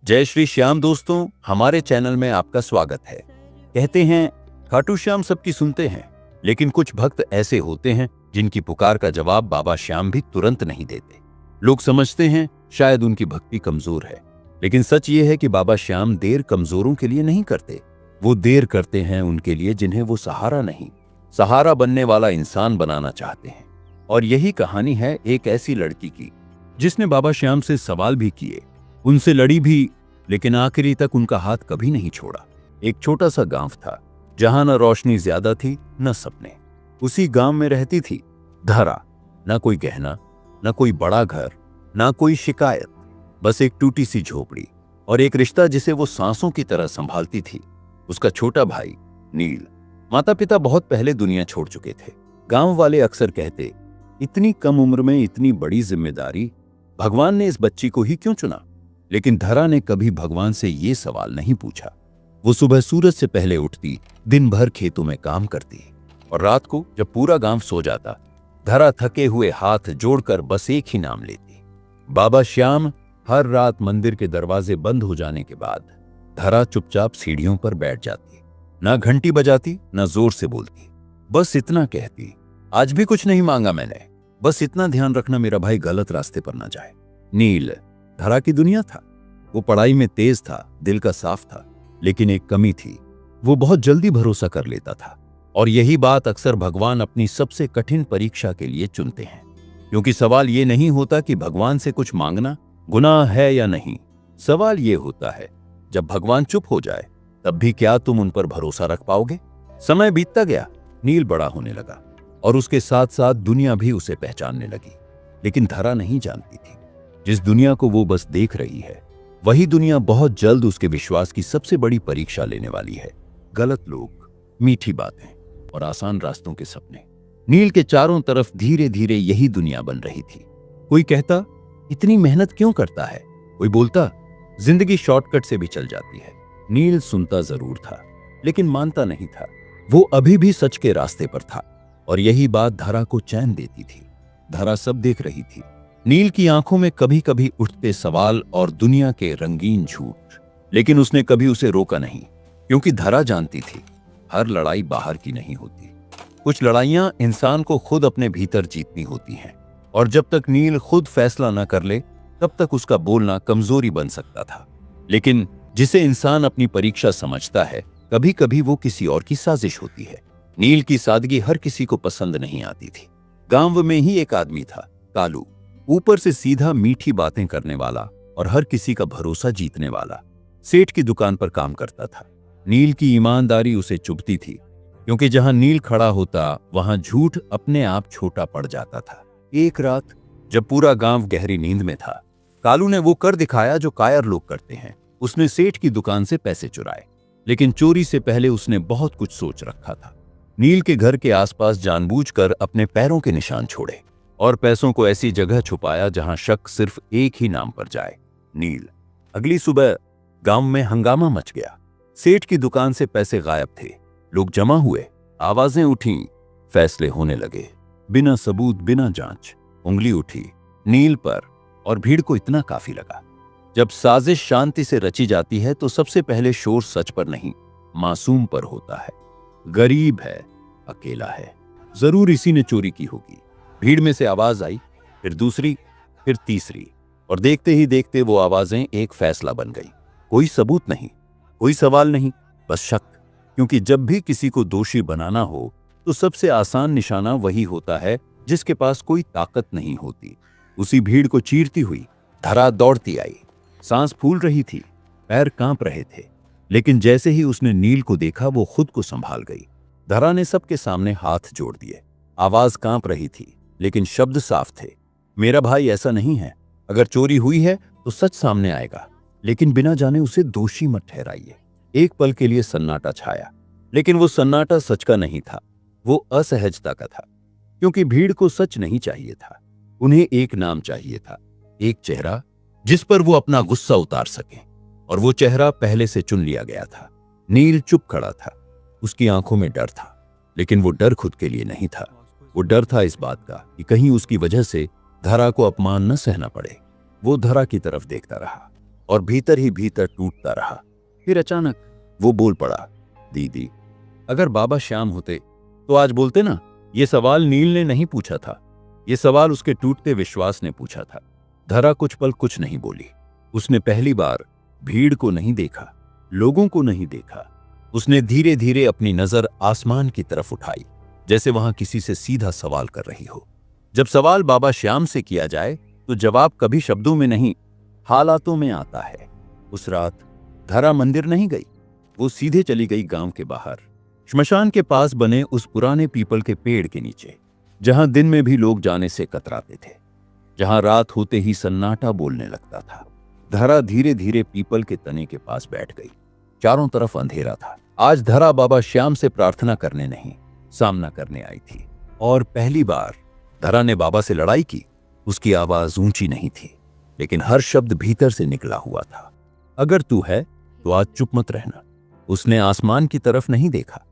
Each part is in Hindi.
जय श्री श्याम दोस्तों, हमारे चैनल में आपका स्वागत है। कहते हैं खाटू श्याम सबकी सुनते हैं, लेकिन कुछ भक्त ऐसे होते हैं जिनकी पुकार का जवाब बाबा श्याम भी तुरंत नहीं देते। लोग समझते हैं शायद उनकी भक्ति कमजोर है, लेकिन सच ये है कि बाबा श्याम देर कमजोरों के लिए नहीं करते। वो देर करते हैं उनके लिए जिन्हें वो सहारा नहीं, सहारा बनने वाला इंसान बनाना चाहते हैं। और यही कहानी है एक ऐसी लड़की की जिसने बाबा श्याम से सवाल भी किए, उनसे लड़ी भी, लेकिन आखिरी तक उनका हाथ कभी नहीं छोड़ा। एक छोटा सा गांव था जहां न रोशनी ज्यादा थी न सपने। उसी गांव में रहती थी धरा। न कोई गहना, न कोई बड़ा घर, न कोई शिकायत, बस एक टूटी सी झोपड़ी और एक रिश्ता जिसे वो सांसों की तरह संभालती थी। उसका छोटा भाई नील। माता पिता बहुत पहले दुनिया छोड़ चुके थे। गांव वाले अक्सर कहते, इतनी कम उम्र में इतनी बड़ी जिम्मेदारी, भगवान ने इस बच्ची को ही क्यों चुना? लेकिन धरा ने कभी भगवान से ये सवाल नहीं पूछा। वो सुबह सूरज से पहले उठती, दिन भर खेतों में काम करती और रात को जब पूरा गांव सो जाता, धरा थके हुए हाथ जोड़कर बस एक ही नाम लेती, बाबा श्याम। हर रात मंदिर के दरवाजे बंद हो जाने के बाद धरा चुपचाप सीढ़ियों पर बैठ जाती। ना घंटी बजाती, ना जोर से बोलती, बस इतना कहती, आज भी कुछ नहीं मांगा मैंने, बस इतना ध्यान रखना मेरा भाई गलत रास्ते पर ना जाए। नील धरा की दुनिया था। वो पढ़ाई में तेज था, दिल का साफ था, लेकिन एक कमी थी, वो बहुत जल्दी भरोसा कर लेता था। और यही बात अक्सर भगवान अपनी सबसे कठिन परीक्षा के लिए चुनते हैं, क्योंकि सवाल ये नहीं होता कि भगवान से कुछ मांगना गुनाह है या नहीं। सवाल ये होता है, जब भगवान चुप हो जाए तब भी क्या तुम उन पर भरोसा रख पाओगे? समय बीतता गया, नील बड़ा होने लगा और उसके साथ साथ दुनिया भी उसे पहचानने लगी। लेकिन धरा नहीं जानती थी, जिस दुनिया को वो बस देख रही है, वही दुनिया बहुत जल्द उसके विश्वास की सबसे बड़ी परीक्षा लेने वाली है। गलत लोग, मीठी बातें और आसान रास्तों के सपने। नील के चारों तरफ धीरे धीरे यही दुनिया बन रही थी। कोई कहता, इतनी मेहनत क्यों करता है? कोई बोलता, जिंदगी शॉर्टकट से भी चल जाती है। नील सुनता जरूर था, लेकिन मानता नहीं था। वो अभी भी सच के रास्ते पर था और यही बात धरा को चैन देती थी। धरा सब देख रही थी, नील की आंखों में कभी कभी उठते सवाल और दुनिया के रंगीन झूठ, लेकिन उसने कभी उसे रोका नहीं, क्योंकि धरा जानती थी हर लड़ाई बाहर की नहीं होती। कुछ लड़ाइयां इंसान को खुद अपने भीतर जीतनी होती हैं, और जब तक नील खुद फैसला न कर ले तब तक उसका बोलना कमजोरी बन सकता था। लेकिन जिसे इंसान अपनी परीक्षा समझता है, कभी कभी वो किसी और की साजिश होती है। नील की सादगी हर किसी को पसंद नहीं आती थी। गांव में ही एक आदमी था, कालू। ऊपर से सीधा मीठी बातें करने वाला और हर किसी का भरोसा जीतने वाला। सेठ की दुकान पर काम करता था। नील की ईमानदारी उसे चुभती थी, क्योंकि जहां नील खड़ा होता वहां झूठ अपने आप छोटा पड़ जाता था। एक रात जब पूरा गांव गहरी नींद में था, कालू ने वो कर दिखाया जो कायर लोग करते हैं। उसने सेठ की दुकान से पैसे चुराए, लेकिन चोरी से पहले उसने बहुत कुछ सोच रखा था। नील के घर के आसपास जानबूझकर अपने पैरों के निशान छोड़े और पैसों को ऐसी जगह छुपाया जहां शक सिर्फ एक ही नाम पर जाए, नील। अगली सुबह गांव में हंगामा मच गया। सेठ की दुकान से पैसे गायब थे। लोग जमा हुए, आवाजें उठी, फैसले होने लगे। बिना सबूत, बिना जांच उंगली उठी नील पर, और भीड़ को इतना काफी लगा। जब साजिश शांति से रची जाती है तो सबसे पहले शोर सच पर नहीं, मासूम पर होता है। गरीब है, अकेला है, जरूर इसी ने चोरी की होगी। भीड़ में से आवाज आई, फिर दूसरी, फिर तीसरी, और देखते ही देखते वो आवाजें एक फैसला बन गई। कोई सबूत नहीं, कोई सवाल नहीं, बस शक। क्योंकि जब भी किसी को दोषी बनाना हो तो सबसे आसान निशाना वही होता है जिसके पास कोई ताकत नहीं होती। उसी भीड़ को चीरती हुई धरा दौड़ती आई। सांस फूल रही थी, पैर कांप रहे थे, लेकिन जैसे ही उसने नील को देखा वो खुद को संभाल गई। धरा ने सबके सामने हाथ जोड़ दिए। आवाज कांप रही थी, लेकिन शब्द साफ थे। मेरा भाई ऐसा नहीं है, अगर चोरी हुई है तो सच सामने आएगा, लेकिन बिना जाने उसे दोषी मत ठहराइए। एक पल के लिए सन्नाटा छाया, लेकिन वो सन्नाटा सच का नहीं था, वो असहजता का था। क्योंकि भीड़ को सच नहीं चाहिए था, उन्हें एक नाम चाहिए था, एक चेहरा जिस पर वो अपना गुस्सा उतार सके। और वो चेहरा पहले से चुन लिया गया था। नील चुप खड़ा था, उसकी आंखों में डर था, लेकिन वो डर खुद के लिए नहीं था। वो डर था इस बात का कि कहीं उसकी वजह से धरा को अपमान न सहना पड़े। वो धरा की तरफ देखता रहा। और भीतर ही भीतर टूटता रहा। फिर अचानक वो बोल पड़ा, दीदी, अगर बाबा श्याम होते तो आज बोलते ना। ये सवाल नील ने नहीं पूछा था, ये सवाल उसके टूटते विश्वास ने पूछा था। धरा कुछ पल कुछ नहीं बोली। उसने पहली बार भीड़ को नहीं देखा, लोगों को नहीं देखा। उसने धीरे धीरे अपनी नजर आसमान की तरफ उठाई, जैसे वहां किसी से सीधा सवाल कर रही हो। जब सवाल बाबा श्याम से किया जाए तो जवाब कभी शब्दों में नहीं, हालातों में आता है। उस रात धरा मंदिर नहीं गई, वो सीधे चली गई गांव के बाहर, श्मशान के पास बने उस पुराने पीपल के पेड़ के नीचे, जहां दिन में भी लोग जाने से कतराते थे, जहां रात होते ही सन्नाटा बोलने लगता था। धरा धीरे धीरे पीपल के तने के पास बैठ गई। चारों तरफ अंधेरा था। आज धरा बाबा श्याम से प्रार्थना करने नहीं, सामना करने आई थी। और पहली बार धरा ने बाबा से लड़ाई की। उसकी आवाज ऊंची नहीं थी, लेकिन हर शब्द भीतर से निकला हुआ था। अगर तू है तो आज चुप मत रहना। उसने आसमान की तरफ नहीं देखा।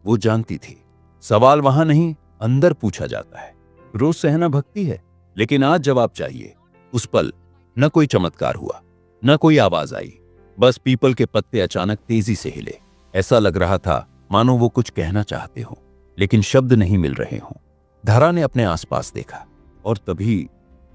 वो जानती थी सवाल वहां नहीं, अंदर पूछा जाता है। रोज सहना भक्ति है, लेकिन आज जवाब चाहिए। उस पल न कोई चमत्कार हुआ, न कोई आवाज आई, बस पीपल के पत्ते अचानक तेजी से हिले। ऐसा लग रहा था मानो वो कुछ कहना चाहते हो, लेकिन शब्द नहीं मिल रहे हों। धरा ने अपने आसपास देखा और तभी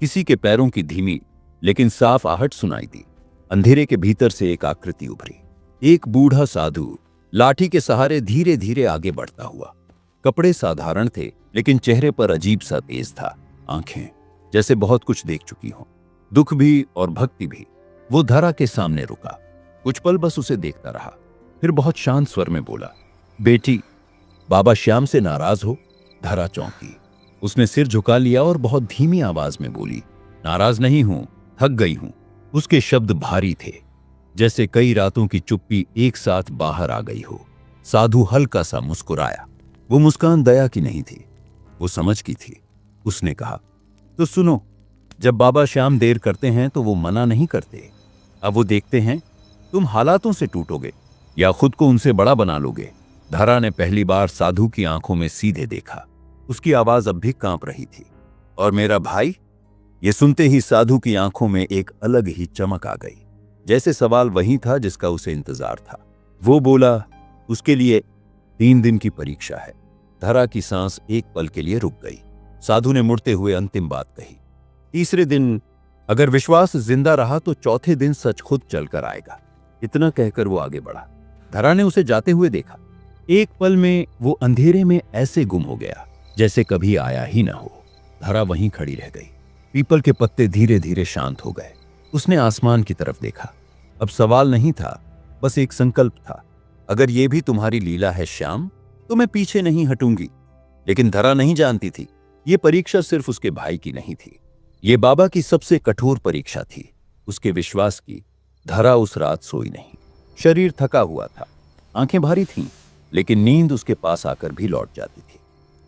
किसी के पैरों की धीमी लेकिन साफ आहट सुनाई दी। अंधेरे के भीतर से एक आकृति उभरी। एक बूढ़ा साधु लाठी के सहारे धीरे धीरे आगे बढ़ता हुआ। कपड़े साधारण थे, लेकिन चेहरे पर अजीब सा तेज था। आंखें जैसे बहुत कुछ देख चुकी हों, दुख भी और भक्ति भी। वो धरा के सामने रुका, कुछ पल बस उसे देखता रहा, फिर बहुत शांत स्वर में बोला, बेटी, बाबा श्याम से नाराज हो? धरा चौंकी। उसने सिर झुका लिया और बहुत धीमी आवाज में बोली, नाराज नहीं हूं, थक गई हूं। उसके शब्द भारी थे, जैसे कई रातों की चुप्पी एक साथ बाहर आ गई हो। साधु हल्का सा मुस्कुराया। वो मुस्कान दया की नहीं थी, वो समझ की थी। उसने कहा, तो सुनो, जब बाबा श्याम देर करते हैं तो वो मना नहीं करते। अब वो देखते हैं तुम हालातों से टूटोगे या खुद को उनसे बड़ा बना लोगे। धरा ने पहली बार साधु की आंखों में सीधे देखा। उसकी आवाज अब भी कांप रही थी। और मेरा भाई? ये सुनते ही साधु की आंखों में एक अलग ही चमक आ गई, जैसे सवाल वही था जिसका उसे इंतजार था। वो बोला, उसके लिए 3 दिन की परीक्षा है। धरा की सांस एक पल के लिए रुक गई। साधु ने मुड़ते हुए अंतिम बात कही, तीसरे दिन अगर विश्वास जिंदा रहा तो चौथे दिन सच खुद चलकर आएगा। इतना कहकर वो आगे बढ़ा। धरा ने उसे जाते हुए देखा। एक पल में वो अंधेरे में ऐसे गुम हो गया जैसे कभी आया ही ना हो। धरा वहीं खड़ी रह गई। पीपल के पत्ते धीरे धीरे शांत हो गए। उसने आसमान की तरफ देखा। अब सवाल नहीं था, बस एक संकल्प था। अगर ये भी तुम्हारी लीला है श्याम, तो मैं पीछे नहीं हटूंगी। लेकिन धरा नहीं जानती थी, ये परीक्षा सिर्फ उसके भाई की नहीं थी, ये बाबा की सबसे कठोर परीक्षा थी, उसके विश्वास की। धरा उस रात सोई नहीं। शरीर थका हुआ था, आंखें भारी थीं, लेकिन नींद उसके पास आकर भी लौट जाती थी।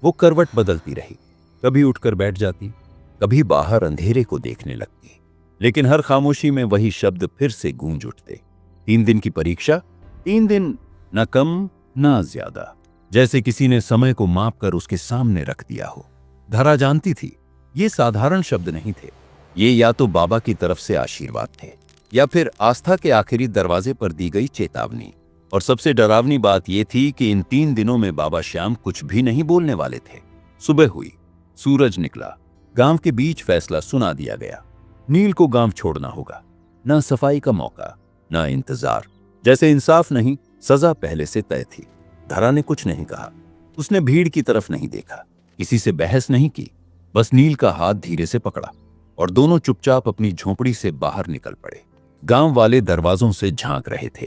वो करवट बदलती रही, कभी उठकर बैठ जाती, कभी बाहर अंधेरे को देखने लगती, लेकिन हर खामोशी में वही शब्द फिर से गूंज उठते। 3 दिन की परीक्षा, 3 दिन, न कम न ज्यादा, जैसे किसी ने समय को माप कर उसके सामने रख दिया हो। धरा जानती थी ये साधारण शब्द नहीं थे, ये या तो बाबा की तरफ से आशीर्वाद थे या फिर आस्था के आखिरी दरवाजे पर दी गई चेतावनी। और सबसे डरावनी बात यह थी कि इन 3 दिनों में बाबा श्याम कुछ भी नहीं बोलने वाले थे। सुबह हुई, सूरज निकला, गांव के बीच फैसला सुना दिया गया। नील को गांव छोड़ना होगा। ना सफाई का मौका, ना इंतजार, जैसे इंसाफ नहीं, सजा पहले से तय थी। धरा ने कुछ नहीं कहा। उसने भीड़ की तरफ नहीं देखा, किसी से बहस नहीं की, बस नील का हाथ धीरे से पकड़ा और दोनों चुपचाप अपनी झोपड़ी से बाहर निकल पड़े। गांव वाले दरवाजों से झांक रहे थे।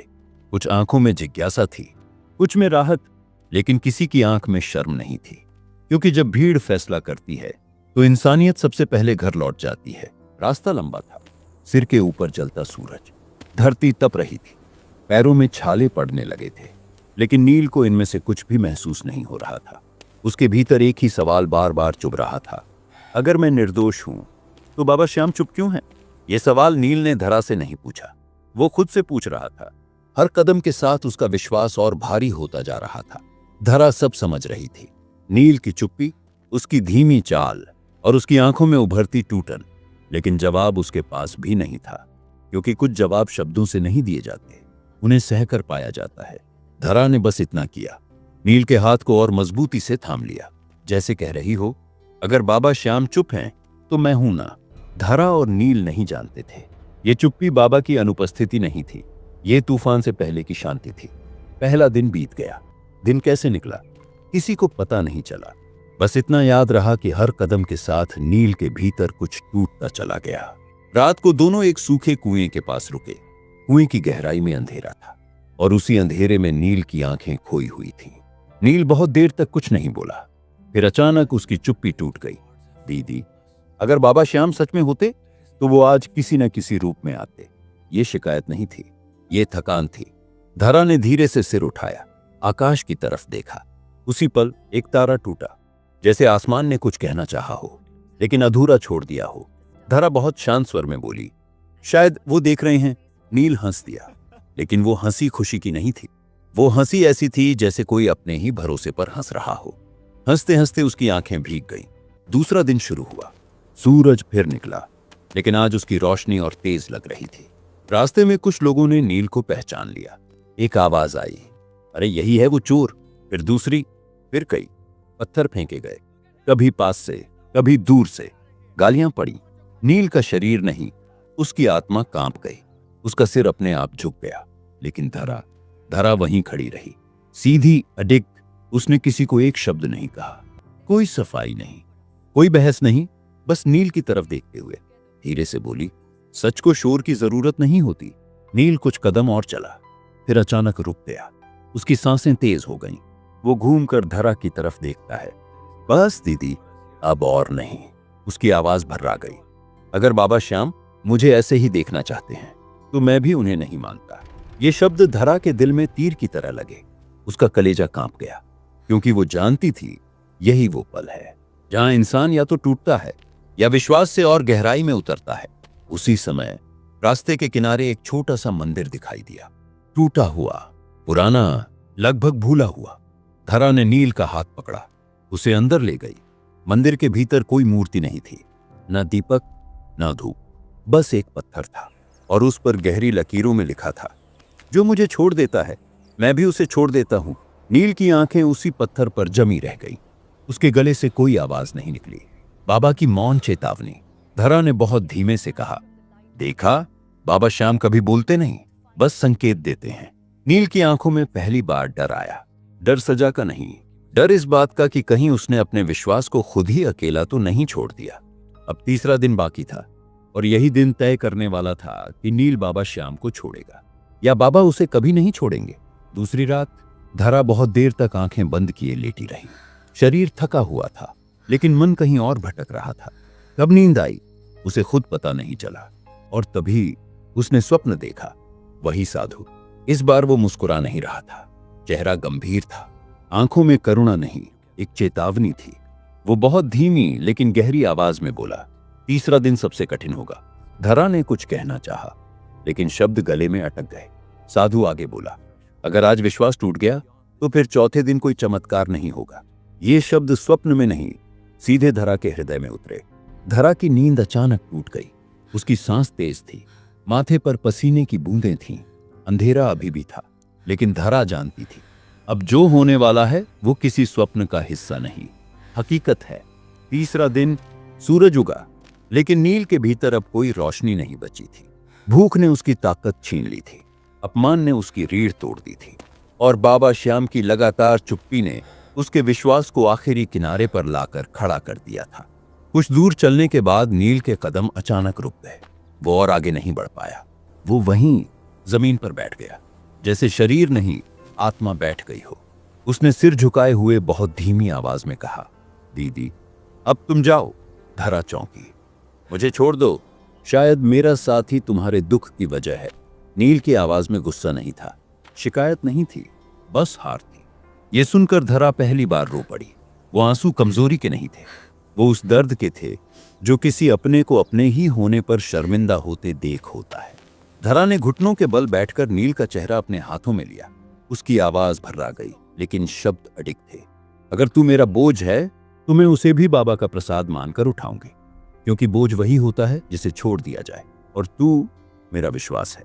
कुछ आंखों में जिज्ञासा थी, कुछ में राहत, लेकिन किसी की आंख में शर्म नहीं थी, क्योंकि जब भीड़ फैसला करती है तो इंसानियत सबसे पहले घर लौट जाती है। रास्ता लंबा था, सिर के ऊपर जलता सूरज, धरती तप रही थी, पैरों में छाले पड़ने लगे थे, लेकिन नील को इनमें से कुछ भी महसूस नहीं हो रहा था। उसके भीतर एक ही सवाल बार बार चुभ रहा था, अगर मैं निर्दोष हूं तो बाबा श्याम चुप क्यों हैं? यह सवाल नील ने धरा से नहीं पूछा, वो खुद से पूछ रहा था। हर कदम के साथ उसका विश्वास और भारी होता जा रहा था। धरा सब समझ रही थी, नील की चुप्पी, उसकी धीमी चाल और उसकी आंखों में उभरती टूटन, लेकिन जवाब उसके पास भी नहीं था। क्योंकि कुछ जवाब शब्दों से नहीं दिए जाते, उन्हें सहकर पाया जाता है। धरा ने बस इतना किया, नील के हाथ को और मजबूती से थाम लिया, जैसे कह रही हो, अगर बाबा श्याम चुप हैं तो मैं हूं ना। धरा और नील नहीं जानते थे, ये चुप्पी बाबा की अनुपस्थिति नहीं थी, ये तूफान से पहले की शांति थी। पहला दिन बीत गया। दिन कैसे निकला किसी को पता नहीं चला। बस इतना याद रहा कि हर कदम के साथ नील के भीतर कुछ टूटता चला गया। रात को दोनों एक सूखे कुएं के पास रुके। कुएं की गहराई में अंधेरा था और उसी अंधेरे में नील की आंखें खोई हुई थीं। नील बहुत देर तक कुछ नहीं बोला, फिर अचानक उसकी चुप्पी टूट गई। दीदी, अगर बाबा श्याम सच में होते तो वो आज किसी न किसी रूप में आते। ये शिकायत नहीं थी, ये थकान थी। धरा ने धीरे से सिर उठाया, आकाश की तरफ देखा। उसी पल एक तारा टूटा, जैसे आसमान ने कुछ कहना चाहा हो लेकिन अधूरा छोड़ दिया हो। धरा बहुत शांत स्वर में बोली, शायद वो देख रहे हैं। नील हंस दिया, लेकिन वो हंसी खुशी की नहीं थी। वो हंसी ऐसी थी जैसे कोई अपने ही भरोसे पर हंस रहा हो। हंसते हंसते उसकी आंखें भीग गईं। दूसरा दिन शुरू हुआ। सूरज फिर निकला, लेकिन आज उसकी रोशनी और तेज लग रही थी। रास्ते में कुछ लोगों ने नील को पहचान लिया। एक आवाज आई, अरे यही है वो चोर। फिर दूसरी, फिर कई। पत्थर फेंके गए, कभी पास से कभी दूर से। गालियां पड़ी। नील का शरीर नहीं, उसकी आत्मा कांप गई। उसका सिर अपने आप झुक गया। लेकिन धरा वहीं खड़ी रही, सीधी, अडिग। उसने किसी को एक शब्द नहीं कहा, कोई सफाई नहीं, कोई बहस नहीं, बस नील की तरफ देखते हुए धीरे से बोली, सच को शोर की जरूरत नहीं होती। नील कुछ कदम और चला, फिर अचानक रुक गया। उसकी सांसें तेज हो गईं। वो घूमकर धरा की तरफ देखता है। बस दीदी, अब और नहीं। उसकी आवाज भर्रा गई। अगर बाबा श्याम मुझे ऐसे ही देखना चाहते हैं तो मैं भी उन्हें नहीं मानता। ये शब्द धरा के दिल में तीर की तरह लगे। उसका कलेजा कांप गया, क्योंकि वो जानती थी यही वो पल है जहां इंसान या तो टूटता है या विश्वास से और गहराई में उतरता है। उसी समय रास्ते के किनारे एक छोटा सा मंदिर दिखाई दिया, टूटा हुआ, पुराना, लगभग भूला हुआ। धरा ने नील का हाथ पकड़ा, उसे अंदर ले गई। मंदिर के भीतर कोई मूर्ति नहीं थी, न दीपक, न धूप, बस एक पत्थर था और उस पर गहरी लकीरों में लिखा था, जो मुझे छोड़ देता है मैं भी उसे छोड़ देता हूं। नील की आंखें उसी पत्थर पर जमी रह गईं। उसके गले से कोई आवाज नहीं निकली। बाबा की मौन चेतावनी। धरा ने बहुत धीमे से कहा, देखा, बाबा श्याम कभी बोलते नहीं, बस संकेत देते हैं। नील की आंखों में पहली बार डर आया। डर सजा का नहीं, डर इस बात का कि कहीं उसने अपने विश्वास को खुद ही अकेला तो नहीं छोड़ दिया। अब तीसरा दिन बाकी था और यही दिन तय करने वाला था कि नील बाबा श्याम को छोड़ेगा या बाबा उसे कभी नहीं छोड़ेंगे। दूसरी रात धरा बहुत देर तक आंखें बंद किए लेटी रही। शरीर थका हुआ था, लेकिन मन कहीं और भटक रहा था। कब नींद आई उसे खुद पता नहीं चला और तभी उसने स्वप्न देखा। वही साधु। इस बार वो मुस्कुरा नहीं रहा था, चेहरा गंभीर था, आंखों में करुणा नहीं, एक चेतावनी थी। वो बहुत धीमी लेकिन गहरी आवाज में बोला, तीसरा दिन सबसे कठिन होगा। धरा ने कुछ कहना चाहा, लेकिन शब्द गले में अटक गए। साधु आगे बोला, अगर आज विश्वास टूट गया तो फिर चौथे दिन कोई चमत्कार नहीं होगा। ये शब्द स्वप्न में नहीं, सीधे धरा के हृदय में उतरे। धरा की नींद अचानक टूट गई। उसकी सांस तेज थी, माथे पर पसीने की बूंदें थीं। अंधेरा अभी भी था, लेकिन धरा जानती थी अब जो होने वाला है वो किसी स्वप्न का हिस्सा नहीं, हकीकत है। तीसरा दिन सूरज उगा, लेकिन नील के भीतर अब कोई रोशनी नहीं बची थी। भूख ने उसकी ताकत छीन ली थी, अपमान ने उसकी रीढ़ तोड़ दी थी और बाबा श्याम की लगातार चुप्पी ने उसके विश्वास को आखिरी किनारे पर लाकर खड़ा कर दिया था। कुछ दूर चलने के बाद नील के कदम अचानक रुक गए। वो और आगे नहीं बढ़ पाया। वो वहीं जमीन पर बैठ गया, जैसे शरीर नहीं आत्मा बैठ गई हो। उसने सिर झुकाए हुए बहुत धीमी आवाज में कहा, दीदी अब तुम जाओ। धरा चौंकी, मुझे छोड़ दो, शायद मेरा साथ ही तुम्हारे दुख की वजह है। नील की आवाज में गुस्सा नहीं था, शिकायत नहीं थी, बस हार थी। ये सुनकर धरा पहली बार रो पड़ी। वो आंसू कमजोरी के नहीं थे, वो उस दर्द के थे जो किसी अपने को अपने ही होने पर शर्मिंदा होते देख होता है। धरा ने घुटनों के बल बैठकर नील का चेहरा अपने हाथों में लिया। उसकी आवाज भर्रा गई, लेकिन शब्द अडिग थे। अगर तू मेरा बोझ है तो मैं उसे भी बाबा का प्रसाद मानकर उठाऊंगी, क्योंकि बोझ वही होता है जिसे छोड़ दिया जाए, और तू मेरा विश्वास है।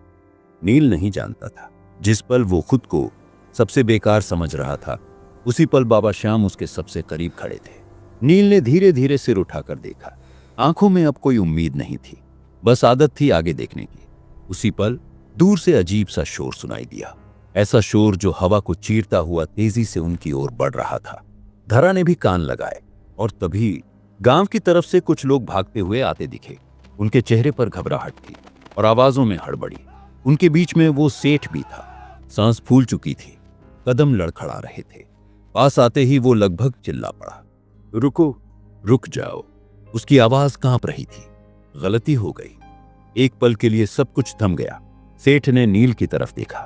नील नहीं जानता था, जिस पल वो खुद को सबसे बेकार समझ रहा था, उसी पल बाबा श्याम उसके सबसे करीब खड़े थे। नील ने धीरे धीरे सिर उठाकर देखा। आंखों में अब कोई उम्मीद नहीं थी, बस आदत थी आगे देखने की। उसी पल दूर से अजीब सा शोर सुनाई दिया, ऐसा शोर जो हवा को चीरता हुआ तेजी से उनकी ओर बढ़ रहा था। धरा ने भी कान लगाए और तभी गांव की तरफ से कुछ लोग भागते हुए आते दिखे। उनके चेहरे पर घबराहट थी और आवाजों में हड़बड़ी। उनके बीच में वो सेठ भी था। सांस फूल चुकी थी, कदम लड़खड़ा रहे थे। पास आते ही वो लगभग चिल्ला पड़ा, रुको, रुक जाओ। उसकी आवाज कांप रही थी। गलती हो गई। एक पल के लिए सब कुछ थम गया। सेठ ने नील की तरफ देखा,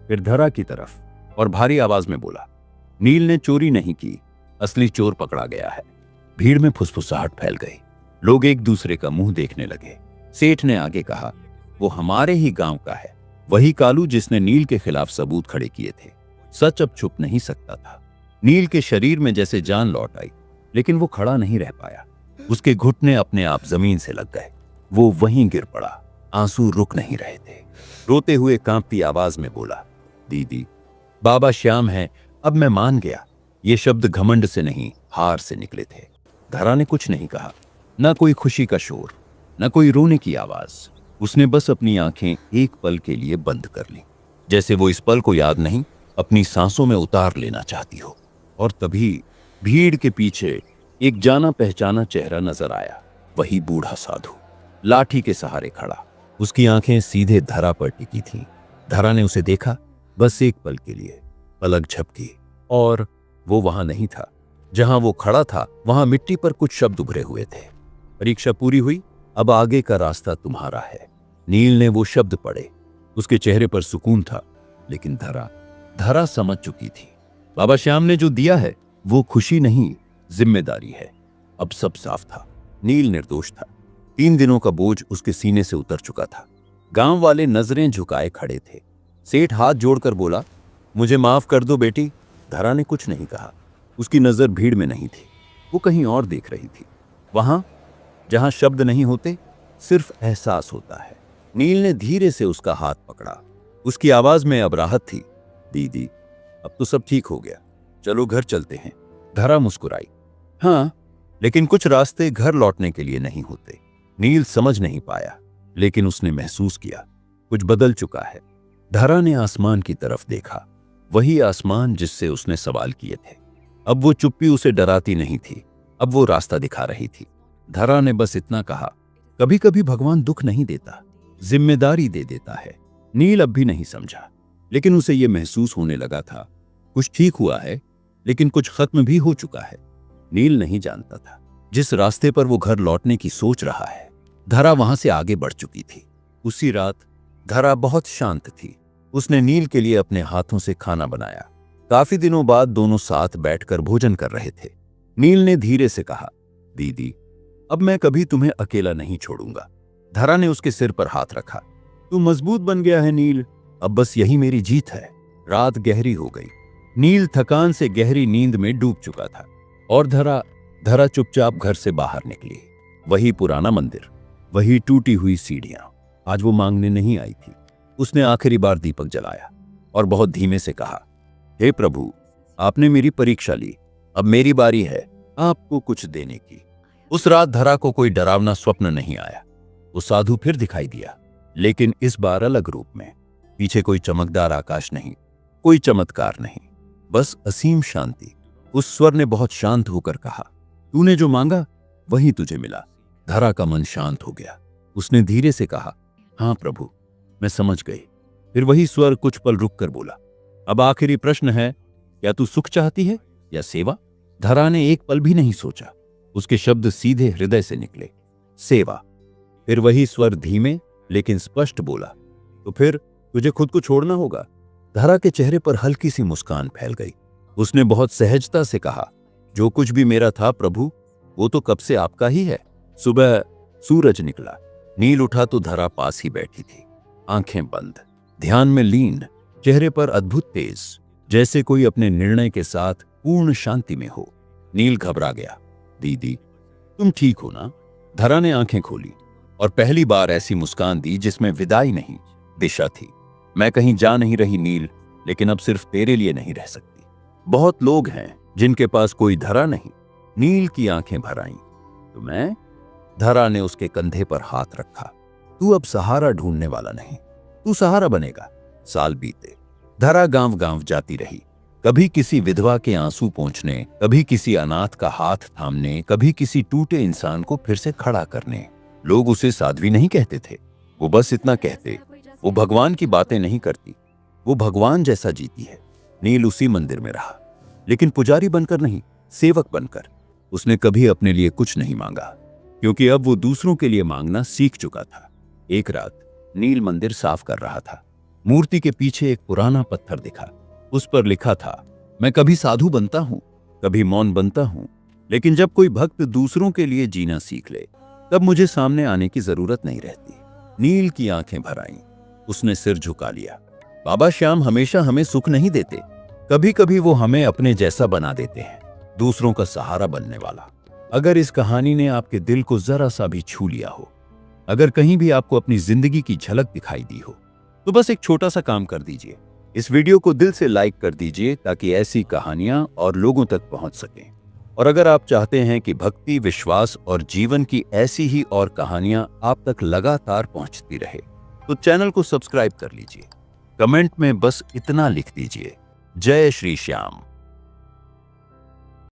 फिर धरा की तरफ और भारी आवाज में बोला, नील ने चोरी नहीं की, असली चोर पकड़ा गया है। भीड़ में फुसफुसाहट फैल गई। लोग एक दूसरे का मुंह देखने लगे। सेठ ने आगे कहा, वो हमारे ही गांव का है, वही कालू जिसने नील के खिलाफ सबूत खड़े किए थे। सच अब छुप नहीं सकता था। नील के शरीर में जैसे जान लौट आई, लेकिन वो खड़ा नहीं रह पाया। उसके घुटने अपने आप जमीन से लग गए। वो वहीं गिर पड़ा। आंसू रुक नहीं रहे थे। रोते हुए कांपती आवाज में बोला, दीदी, बाबा श्याम है, अब मैं मान गया। ये शब्द घमंड से नहीं, हार से निकले थे। धरा ने कुछ नहीं कहा, न कोई खुशी का शोर, न कोई रोने की आवाज। उसने बस अपनी आंखें एक पल के लिए बंद कर ली, जैसे वो इस पल को याद नहीं, अपनी सांसों में उतार लेना चाहती हो। और तभी भीड़ के पीछे एक जाना पहचाना चेहरा नजर आया। वही बूढ़ा साधु, लाठी के सहारे खड़ा। उसकी आंखें सीधे धरा पर टिकी थीं। धरा ने उसे देखा, बस एक पल के लिए। पलक झपकी और वो वहां नहीं था। जहां वो खड़ा था, वहां मिट्टी पर कुछ शब्द उभरे हुए थे। परीक्षा पूरी हुई, अब आगे का रास्ता तुम्हारा है। नील ने वो शब्द पढ़े। उसके चेहरे पर सुकून था, लेकिन धरा समझ चुकी थी। बाबा श्याम ने जो दिया है वो खुशी नहीं, जिम्मेदारी है। अब सब साफ था। नील निर्दोष था। 3 दिनों का बोझ उसके सीने से उतर चुका था। गांव वाले नजरें झुकाए खड़े थे। सेठ हाथ जोड़कर बोला, मुझे माफ कर दो बेटी। धरा ने कुछ नहीं कहा। उसकी नजर भीड़ में नहीं थी, वो कहीं और देख रही थी, वहां जहां शब्द नहीं होते, सिर्फ एहसास होता है। नील ने धीरे से उसका हाथ पकड़ा। उसकी आवाज में अब राहत थी, दीदी, अब तो सब ठीक हो गया, चलो घर चलते हैं। धरा मुस्कुराई, हाँ, लेकिन कुछ रास्ते घर लौटने के लिए नहीं होते। नील समझ नहीं पाया, लेकिन उसने महसूस किया कुछ बदल चुका है। धरा ने आसमान की तरफ देखा, वही आसमान जिससे उसने सवाल किए थे। अब वो चुप्पी उसे डराती नहीं थी, अब वो रास्ता दिखा रही थी। धरा ने बस इतना कहा, कभी कभी भगवान दुख नहीं देता, जिम्मेदारी दे देता है। नील अब भी नहीं समझा, लेकिन उसे यह महसूस होने लगा था, कुछ ठीक हुआ है, लेकिन कुछ खत्म भी हो चुका है। नील नहीं जानता था जिस रास्ते पर वो घर लौटने की सोच रहा है, धरा वहां से आगे बढ़ चुकी थी। उसी रात धरा बहुत शांत थी। उसने नील के लिए अपने हाथों से खाना बनाया। काफी दिनों बाद दोनों साथ बैठकर भोजन कर रहे थे। नील ने धीरे से कहा, दीदी, अब मैं कभी तुम्हें अकेला नहीं छोड़ूंगा। धरा ने उसके सिर पर हाथ रखा, तू मजबूत बन गया है नील, अब बस यही मेरी जीत है। रात गहरी हो गई। नील थकान से गहरी नींद में डूब चुका था और धरा चुपचाप घर से बाहर निकली। वही पुराना मंदिर, वही टूटी हुई सीढ़ियां। आज वो मांगने नहीं आई थी। उसने आखिरी बार दीपक जलाया और बहुत धीमे से कहा, हे प्रभु, आपने मेरी परीक्षा ली, अब मेरी बारी है आपको कुछ देने की। उस रात धरा को कोई डरावना स्वप्न नहीं आया। वो साधु फिर दिखाई दिया, लेकिन इस बार अलग रूप में। पीछे कोई चमकदार आकाश नहीं, कोई चमत्कार नहीं, बस असीम शांति। उस स्वर ने बहुत शांत होकर कहा, तूने जो मांगा वही तुझे मिला। धरा का मन शांत हो गया। उसने धीरे से कहा, हाँ प्रभु, मैं समझ गई। फिर वही स्वर कुछ पल रुक कर बोला, अब आखिरी प्रश्न है, क्या तू सुख चाहती है या सेवा? धरा ने एक पल भी नहीं सोचा। उसके शब्द सीधे हृदय से निकले, सेवा। फिर वही स्वर धीमे लेकिन स्पष्ट बोला, तो फिर तुझे खुद को छोड़ना होगा। धरा के चेहरे पर हल्की सी मुस्कान फैल गई। उसने बहुत सहजता से कहा, जो कुछ भी मेरा था प्रभु, वो तो कब से आपका ही है। सुबह सूरज निकला। नील उठा तो धरा पास ही बैठी थी, आंखें बंद, ध्यान में लीन, चेहरे पर अद्भुत तेज, जैसे कोई अपने निर्णय के साथ पूर्ण शांति में हो। नील घबरा गया, दीदी, तुम ठीक हो ना? धरा ने आंखें खोली। और पहली बार ऐसी मुस्कान दी जिसमें विदाई नहीं, दिशा थी। मैं कहीं जा नहीं रही नील, लेकिन अब सिर्फ तेरे लिए नहीं रह सकती। बहुत लोग हैं जिनके पास कोई धरा नहीं। नील की आंखें भर आईं। तो मैं? धरा ने उसके कंधे पर हाथ रखा। तू अब सहारा ढूंढने वाला नहीं, तू सहारा बनेगा। साल बीते। धरा गांव गांव जाती रही, कभी किसी विधवा के आंसू पोंछने, कभी किसी अनाथ का हाथ थामने, कभी किसी टूटे इंसान को फिर से खड़ा करने। लोग उसे साध्वी नहीं कहते थे, वो बस इतना कहते, वो भगवान की बातें नहीं करती, वो भगवान जैसा जीती है। नील उसी मंदिर में रहा, लेकिन पुजारी बनकर नहीं, सेवक बनकर। उसने कभी अपने लिए कुछ नहीं मांगा, क्योंकि अब वो दूसरों के लिए मांगना सीख चुका था। एक रात नील मंदिर साफ कर रहा था। मूर्ति के पीछे एक पुराना पत्थर दिखा। उस पर लिखा था, मैं कभी साधु बनता हूं, कभी मौन बनता हूं, लेकिन जब कोई भक्त दूसरों के लिए जीना सीख ले, तब मुझे सामने आने की जरूरत नहीं रहती। नील की आंखें भर आईं। उसने सिर झुका लिया। बाबा श्याम हमेशा हमें सुख नहीं देते, कभी कभी वो हमें अपने जैसा बना देते हैं, दूसरों का सहारा बनने वाला। अगर इस कहानी ने आपके दिल को जरा सा भी छू लिया हो, अगर कहीं भी आपको अपनी जिंदगी की झलक दिखाई दी हो, तो बस एक छोटा सा काम कर दीजिए। इस वीडियो को दिल से लाइक कर दीजिए, ताकि ऐसी कहानियां और लोगों तक पहुंच सकें। और अगर आप चाहते हैं कि भक्ति, विश्वास और जीवन की ऐसी ही और कहानियां आप तक लगातार पहुंचती रहे, तो चैनल को सब्सक्राइब कर लीजिए। कमेंट में बस इतना लिख दीजिए, जय श्री श्याम।